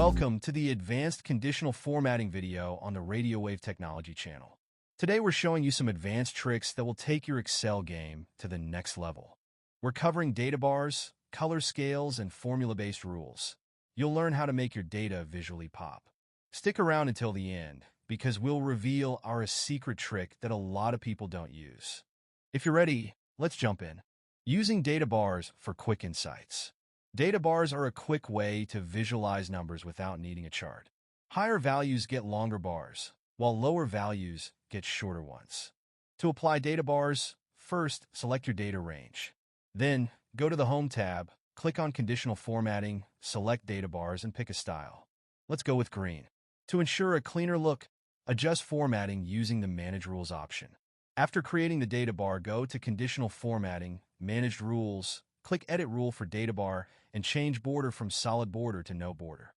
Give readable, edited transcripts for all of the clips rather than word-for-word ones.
Welcome to the Advanced Conditional Formatting video on the Radiowave Technology channel. Today we're showing you some advanced tricks that will take your Excel game to the next level. We're covering data bars, color scales, and formula-based rules. You'll learn how to make your data visually pop. Stick around until the end, because we'll reveal our secret trick that a lot of people don't use. If you're ready, let's jump in. Using data bars for quick insights. Data bars are a quick way to visualize numbers without needing a chart. Higher values get longer bars, while lower values get shorter ones. To apply data bars, first select your data range. Then, go to the Home tab, click on Conditional Formatting, select data bars, and pick a style. Let's go with green. To ensure a cleaner look, adjust formatting using the Manage Rules option. After creating the data bar, go to Conditional Formatting, Managed Rules, click Edit Rule for data bar, and change border from solid border to no border.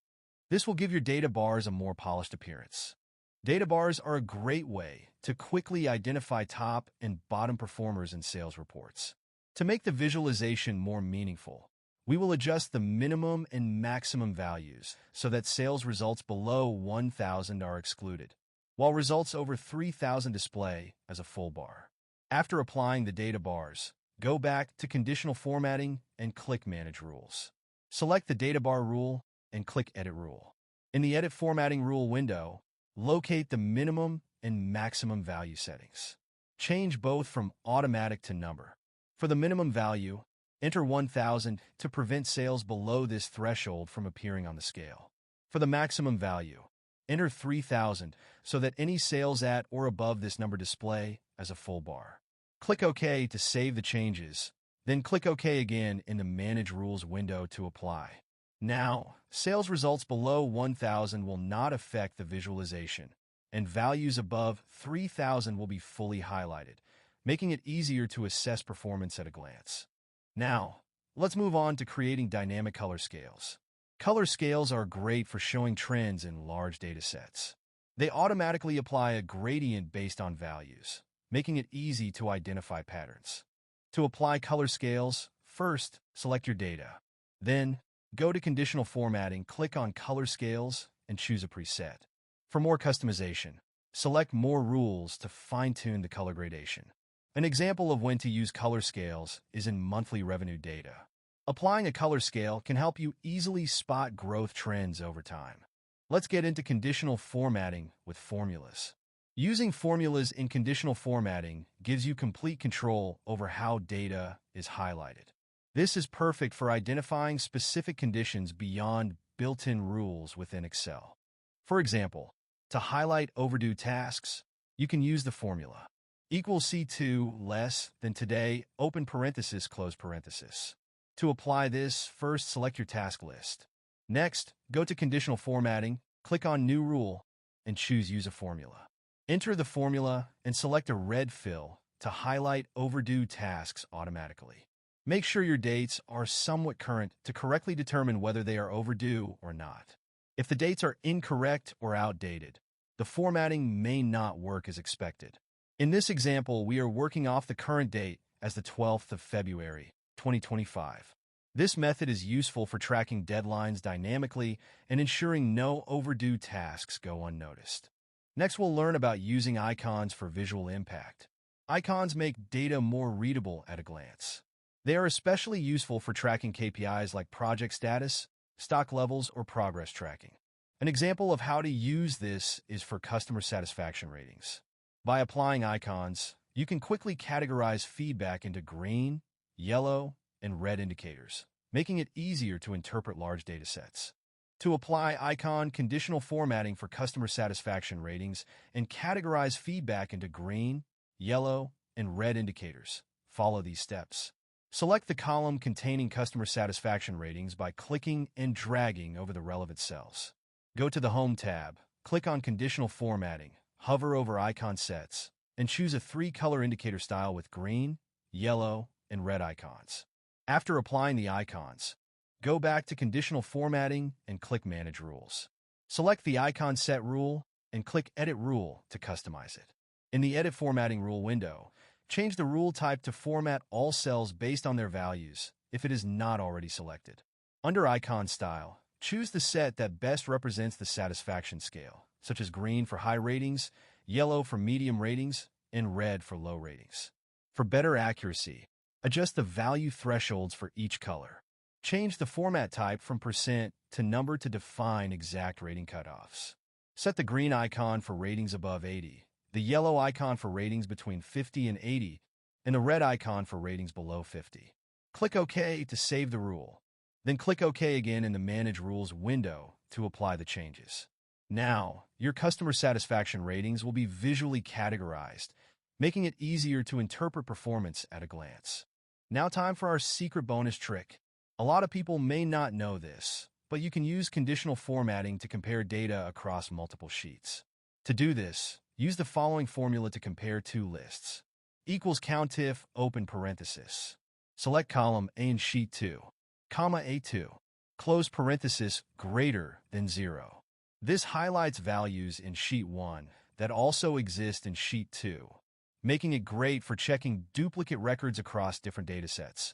This will give your data bars a more polished appearance. Data bars are a great way to quickly identify top and bottom performers in sales reports. To make the visualization more meaningful, we will adjust the minimum and maximum values so that sales results below 1,000 are excluded, while results over 3,000 display as a full bar. After applying the data bars, go back to Conditional Formatting and click Manage Rules. Select the Data Bar rule and click Edit Rule. In the Edit Formatting Rule window, locate the minimum and maximum value settings. Change both from automatic to number. For the minimum value, enter 1,000 to prevent sales below this threshold from appearing on the scale. For the maximum value, enter 3,000 so that any sales at or above this number display as a full bar. Click OK to save the changes, then click OK again in the Manage Rules window to apply. Now, sales results below 1,000 will not affect the visualization, and values above 3,000 will be fully highlighted, making it easier to assess performance at a glance. Now, let's move on to creating dynamic color scales. Color scales are great for showing trends in large data sets. They automatically apply a gradient based on values, making it easy to identify patterns. To apply color scales, first, select your data. Then, go to Conditional Formatting, click on Color Scales, and choose a preset. For more customization, select More Rules to fine-tune the color gradation. An example of when to use color scales is in monthly revenue data. Applying a color scale can help you easily spot growth trends over time. Let's get into conditional formatting with formulas. Using formulas in conditional formatting gives you complete control over how data is highlighted. This is perfect for identifying specific conditions beyond built-in rules within Excel. For example, to highlight overdue tasks, you can use the formula equals C2 less than today, open parenthesis, close parenthesis. To apply this, first select your task list. Next, go to Conditional Formatting, click on New Rule, and choose Use a Formula. Enter the formula and select a red fill to highlight overdue tasks automatically. Make sure your dates are somewhat current to correctly determine whether they are overdue or not. If the dates are incorrect or outdated, the formatting may not work as expected. In this example, we are working off the current date as the 12th of February, 2025. This method is useful for tracking deadlines dynamically and ensuring no overdue tasks go unnoticed. Next, we'll learn about using icons for visual impact. Icons make data more readable at a glance. They are especially useful for tracking KPIs like project status, stock levels, or progress tracking. An example of how to use this is for customer satisfaction ratings. By applying icons, you can quickly categorize feedback into green, yellow, and red indicators, making it easier to interpret large data sets. To apply icon conditional formatting for customer satisfaction ratings and categorize feedback into green, yellow, and red indicators, follow these steps. Select the column containing customer satisfaction ratings by clicking and dragging over the relevant cells. Go to the Home tab, click on Conditional Formatting, hover over Icon Sets, and choose a 3-color indicator style with green, yellow, and red icons. After applying the icons, go back to Conditional Formatting and click Manage Rules. Select the Icon Set rule and click Edit Rule to customize it. In the Edit Formatting Rule window, change the rule type to format all cells based on their values if it is not already selected. Under Icon Style, Choose the set that best represents the satisfaction scale, such as green for high ratings, yellow for medium ratings, and red for low ratings. For better accuracy, adjust the value thresholds for each color. Change the format type from percent to number to define exact rating cutoffs. Set the green icon for ratings above 80, the yellow icon for ratings between 50 and 80, and the red icon for ratings below 50. Click OK to save the rule. Then click OK again in the Manage Rules window to apply the changes. Now, your customer satisfaction ratings will be visually categorized, making it easier to interpret performance at a glance. Now time for our secret bonus trick. A lot of people may not know this, but you can use conditional formatting to compare data across multiple sheets. To do this, use the following formula to compare two lists. Equals countif, open parenthesis. Select column A in sheet 2, comma A2, close parenthesis, greater than 0. This highlights values in sheet 1 that also exist in sheet 2, making it great for checking duplicate records across different datasets.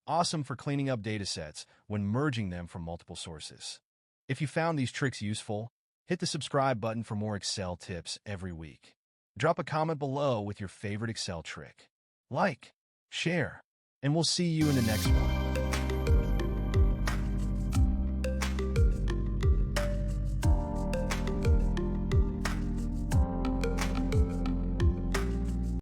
Awesome for cleaning up datasets when merging them from multiple sources. If you found these tricks useful, hit the subscribe button for more Excel tips every week. Drop a comment below with your favorite Excel trick. Like, share, and we'll see you in the next one.